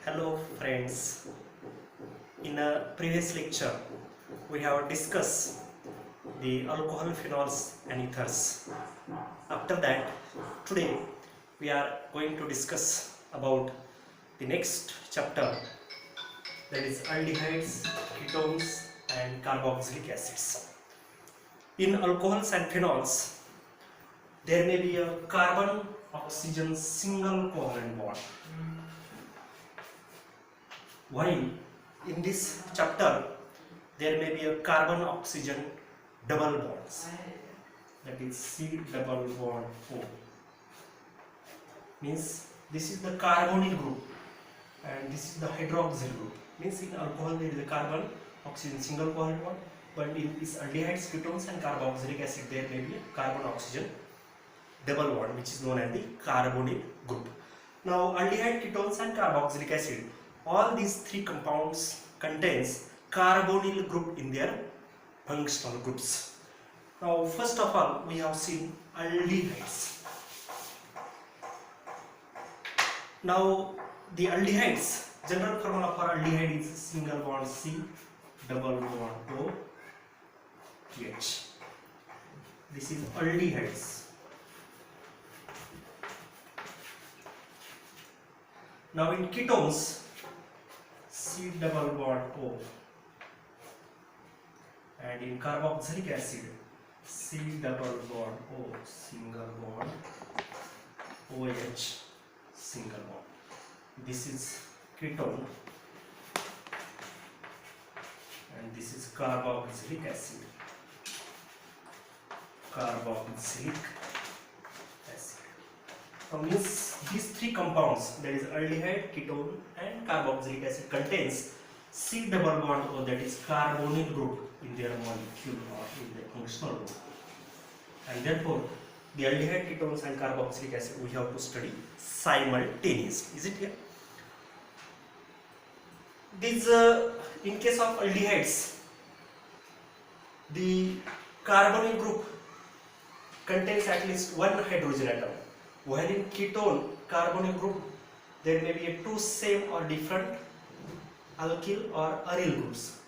Hello friends, in a previous lecture we have discussed the alcohol, phenols and ethers. After that, today we are going to discuss about the next chapter, that is aldehydes, ketones and carboxylic acids. In alcohols and phenols, there may be a carbon oxygen single covalent bond, while in this chapter there may be a carbon oxygen double bonds, that is C double bond O. Means this is the carbonyl group and this is the hydroxyl group. Means in alcohol there is a carbon oxygen single covalent bond, but in this aldehydes, ketones and carboxylic acid there may be a carbon oxygen double bond, which is known as the carbonyl group. Now aldehyde, ketones and carboxylic acid, all these three compounds contains carbonyl group in their functional groups. Now first of all we have seen aldehydes. Now the aldehydes, general formula for aldehyde is single bond C double bond O H. This is aldehydes. Now in ketones, C double bond O, and in carboxylic acid, C double bond O single bond OH single bond. This is ketone and this is carboxylic acid. Carboxylic acid. Now means these three compounds, that is aldehyde, ketone and carboxylic acid, contains C double bond O, that is carbonyl group in their molecule or in their functional group, and therefore the aldehyde, ketones and carboxylic acid we have to study simultaneously. Is it clear? These in case of aldehydes, the carbonyl group contains at least one hydrogen atom, while in ketone carbonyl group there may be two same or different alkyl or aryl groups,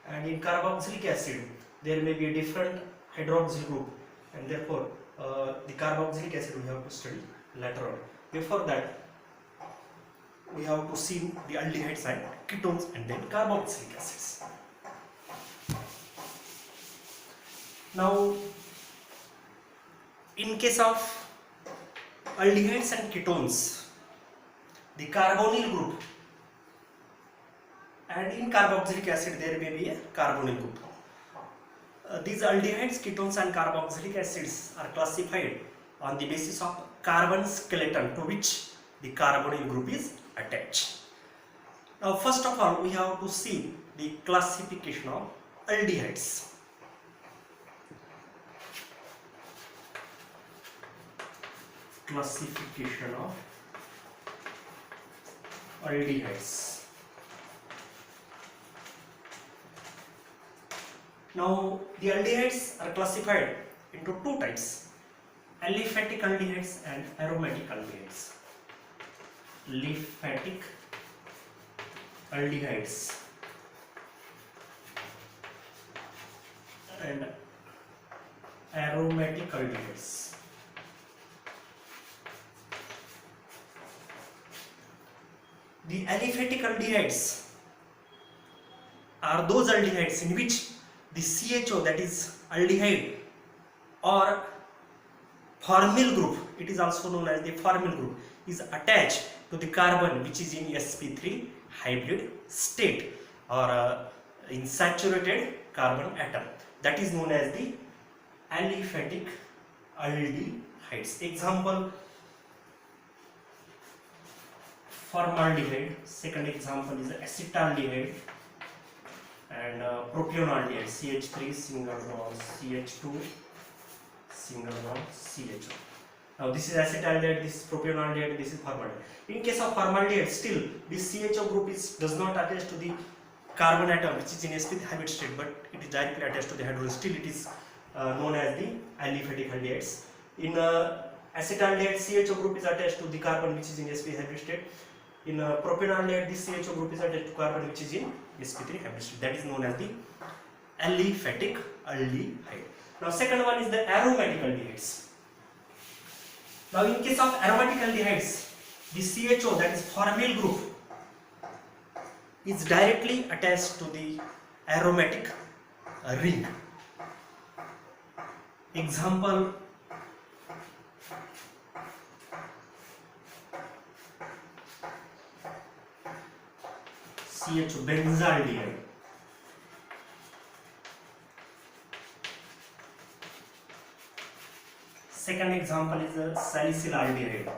and in carboxylic acid there may be a different hydroxyl group, and therefore the carboxylic acid we have to study later on. Before that we have to see the aldehydes and ketones and then carboxylic acids. Now in case of aldehydes and ketones, the carbonyl group, and in carboxylic acid there may be a carbonyl group. These aldehydes, ketones and carboxylic acids are classified on the basis of carbon skeleton to which the carbonyl group is attached. Now first of all we have to see the classification of aldehydes. Classification of aldehydes. Now the aldehydes are classified into two types: aliphatic aldehydes and aromatic aldehydes. Aliphatic aldehydes and aromatic aldehydes. The aliphatic aldehydes are those aldehydes in which the CHO, that is aldehyde or formyl group, it is also known as the formyl group, is attached to the carbon which is in sp3 hybrid state or in saturated carbon atom. That is known as the aliphatic aldehydes. Example: formaldehyde, second example is acetaldehyde, and propionaldehyde, CH3 single bond CH2 single bond CHO. Now this is acetaldehyde, this is propionaldehyde, this is formaldehyde. In case of formaldehyde, still this CHO group does not attach to the carbon atom which is in sp3 hybrid state, but it is directly attached to the hydrogen. Still it is known as the aliphatic aldehydes. In acetaldehyde, CHO group is attached to the carbon which is in sp3 hybrid state. In propanolate, this CHO group is attached to carbon which is in sp3 hybrid state. That is known as the aliphatic aldehyde. Now second one is the aromatic aldehydes. Now in case of aromatic aldehydes, the CHO, that is formyl group, is directly attached to the aromatic ring. Example, CHO benzaldehyde. Second example is a salicylaldehyde.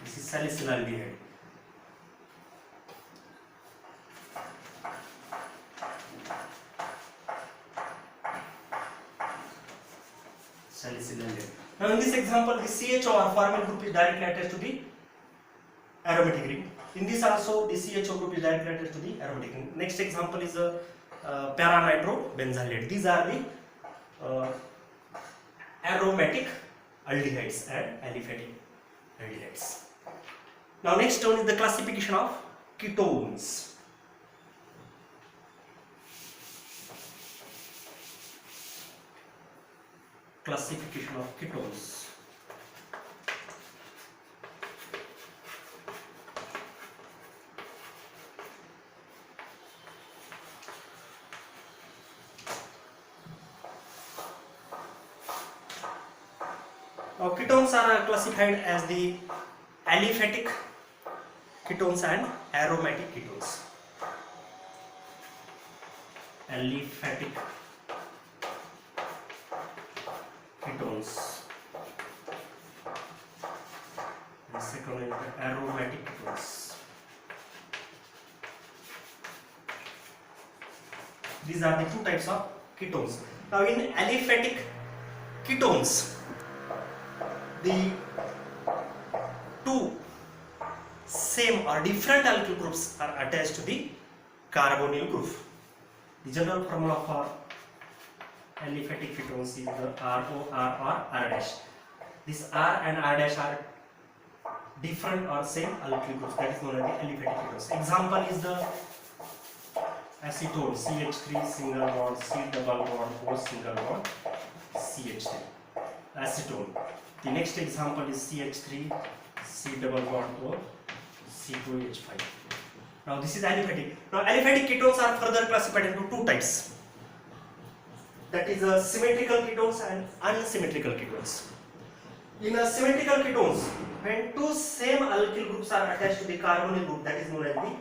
This is salicylaldehyde. Salicylaldehyde. Now in this example, the CHO or formyl group is directly attached to the aromatic ring. In this also, the CHO group is directly attached to the aromatic ring. Next example is a para-nitrobenzaldehyde. These are the aromatic aldehydes and aliphatic aldehydes. Now next one is the classification of ketones. Classification of ketones. Now ketones are classified as the aliphatic ketones and aromatic ketones. Aliphatic ketones. And second is the aromatic ketones. These are the two types of ketones. Now in aliphatic ketones, the two same or different alkyl groups are attached to the carbonyl group. The general formula for aliphatic ketones is the RO, R or R dash. This R and R dash are different or same alkyl groups, that is known as the aliphatic ketones. Example is the acetone, CH3 single bond, C double bond, O single bond, CH3. Acetone. The next example is CH3, C double bond, O, C2H5. Now this is aliphatic. Now aliphatic ketones are further classified into two types. That is symmetrical ketones and unsymmetrical ketones. In symmetrical ketones, when two same alkyl groups are attached to the carbonyl group, that is known as the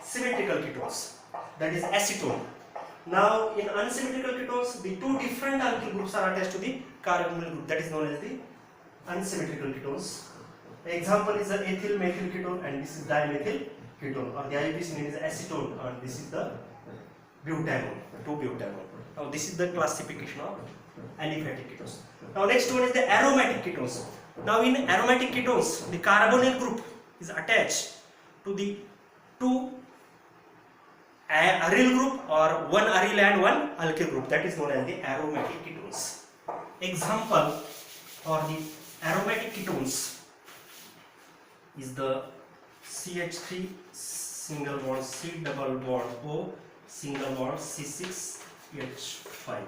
symmetrical ketones. That is acetone. Now in unsymmetrical ketones, the two different alkyl groups are attached to the carbonyl group, that is known as the unsymmetrical ketones. The example is the ethyl methyl ketone and this is dimethyl ketone, or the IUPAC name is acetone and this is the butanone, 2-butanone. Now this is the classification of aliphatic ketones. Now next one is the aromatic ketones. Now in aromatic ketones, the carbonyl group is attached to the two aryl group or one aryl and one alkyl group, that is known as the aromatic ketones. Example for the aromatic ketones is the CH3 single bond C double bond O single bond C6H5.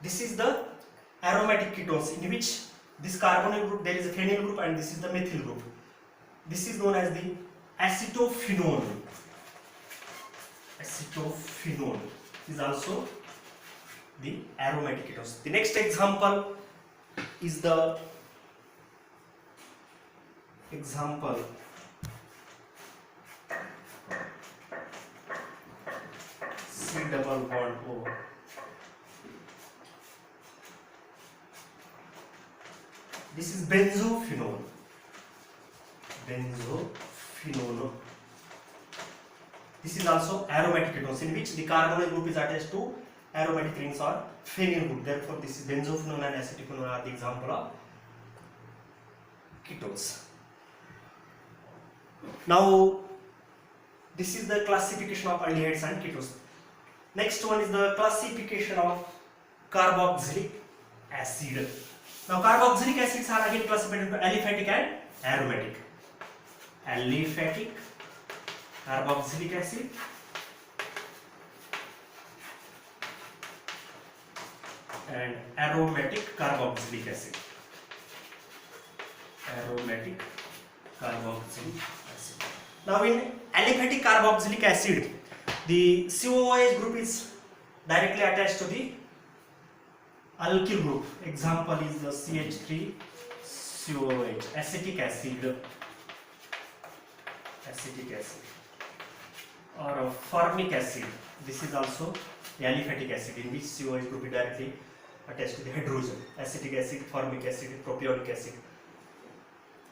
This is the aromatic ketones in which this carbonyl group, there is a phenyl group and this is the methyl group. This is known as the acetophenone. Acetophenone is also the aromatic ketones. The next example is the C double bond O. This is benzophenone. Benzophenone. This is also aromatic ketones in which the carbonyl group is attached to aromatic rings or phenyl group. Therefore, this is benzophenone and acetophenone are the example of ketones. Now, this is the classification of aldehydes and ketones. Next one is the classification of carboxylic acid. Now carboxylic acids are again classified into aliphatic and aromatic. Aliphatic carboxylic acid and aromatic carboxylic acid. Aromatic carboxylic acid. Now in aliphatic carboxylic acid, the COOH group is directly attached to the alkyl group. Example is the CH3COOH, acetic acid, or formic acid. This is also the aliphatic acid in which COOH group is directly attached to the hydrogen. Acetic acid, formic acid, propionic acid.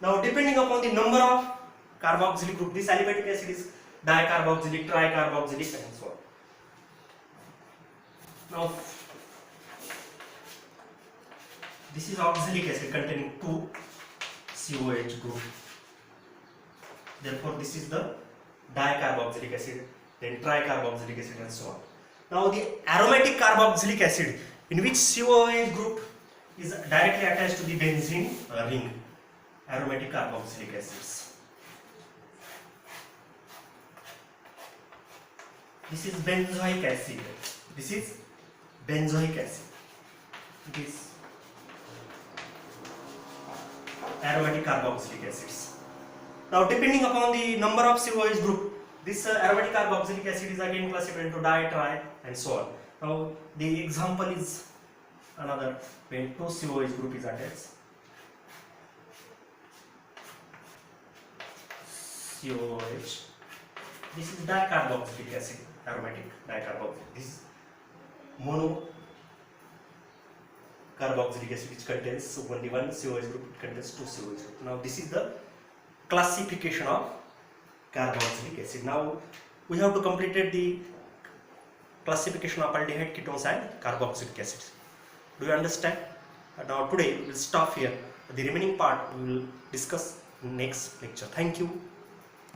Now depending upon the number of carboxylic group, this aliphatic acid is dicarboxylic, tricarboxylic and so on. Now this is oxalic acid containing 2 COH group. Therefore this is the dicarboxylic acid, then tricarboxylic acid and so on. Now the aromatic carboxylic acid in which COOH group is directly attached to the benzene ring. Aromatic carboxylic acids. This is benzoic acid. This is benzoic acid. It is aromatic carboxylic acids. Now depending upon the number of COH group, this aromatic carboxylic acid is again classified into di, tri and so on. Now the example is another when 2 COH group is attached. COH. This is dicarboxylic acid, aromatic dicarboxylic. This is mono carboxylic acid which contains only one COH group, it contains 2 COH group. Now this is the classification of carboxylic acid. Now we have to complete the classification of aldehyde, ketones and carboxylic acids. Do you understand? Now today we will stop here. The remaining part we will discuss in next lecture. Thank you.